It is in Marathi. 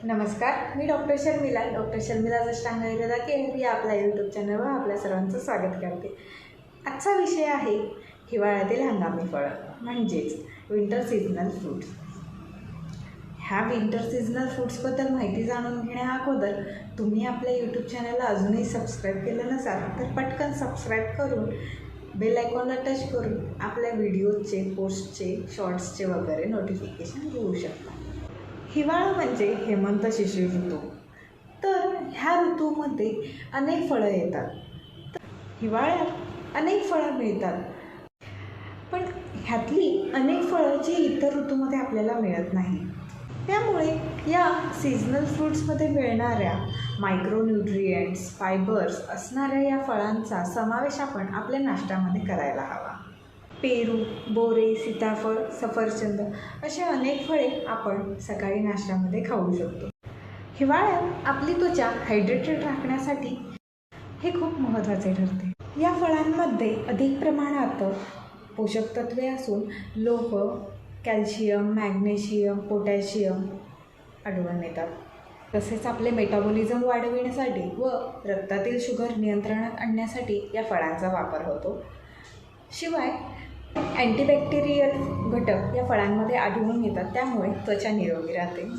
नमस्कार, मी डॉक्टर शर्मिला जष्टांगैरदा केंद्र या आपल्या यूट्यूब चॅनलवर आपल्या सर्वांचं स्वागत करते. आजचा विषय आहे हिवाळ्यातील हंगामी फळं म्हणजेच विंटर सीझनल फ्रूट्स. ह्या विंटर सीझनल फ्रूट्सबद्दल माहिती जाणून घेण्या अगोदर तुम्ही आपल्या यूट्यूब चॅनलला अजूनही सबस्क्राईब केलं नसाल तर पटकन सबस्क्राईब करून बेल आयकॉनला टच करून आपल्या व्हिडिओचे, पोस्टचे, शॉर्ट्सचे वगैरे नोटिफिकेशन घेऊ शकता. हिवाळा म्हणजे हेमंत शिशिर ऋतू. तर ह्या ऋतूमध्ये अनेक फळं येतात. हिवाळ्यात अनेक फळं मिळतात, पण ह्यातली अनेक फळं जी इतर ऋतूमध्ये आपल्याला मिळत नाही. त्यामुळे या सीझनल फ्रूट्समध्ये मिळणाऱ्या मायक्रोन्यूट्रिएंट्स, फायबर्स असणाऱ्या या फळांचा समावेश आपण आपल्या नाश्त्यामध्ये करायला हवा. पेरू, बोरे, सीताफळ, सफरचंद असे अनेक फळे आपण सकाळी नाश्त्यामध्ये खाऊ शकतो. हिवाळ्यात आपली त्वचा हायड्रेटेड राखण्यासाठी हे खूप महत्त्वाचे ठरते. या फळांमध्ये अधिक प्रमाणात पोषक तत्वे असून लोह, कॅल्शियम, मॅग्नेशियम, पोटॅशियम आढळून येतात. तसेच आपले मेटाबॉलिझम वाढविण्यासाठी व रक्तातील शुगर नियंत्रणात आणण्यासाठी या फळांचा वापर होतो. शिवाय अँटीबॅक्टेरियल घटक या फळांमध्ये आढळून येतात, त्यामुळे त्वचा निरोगी राहते.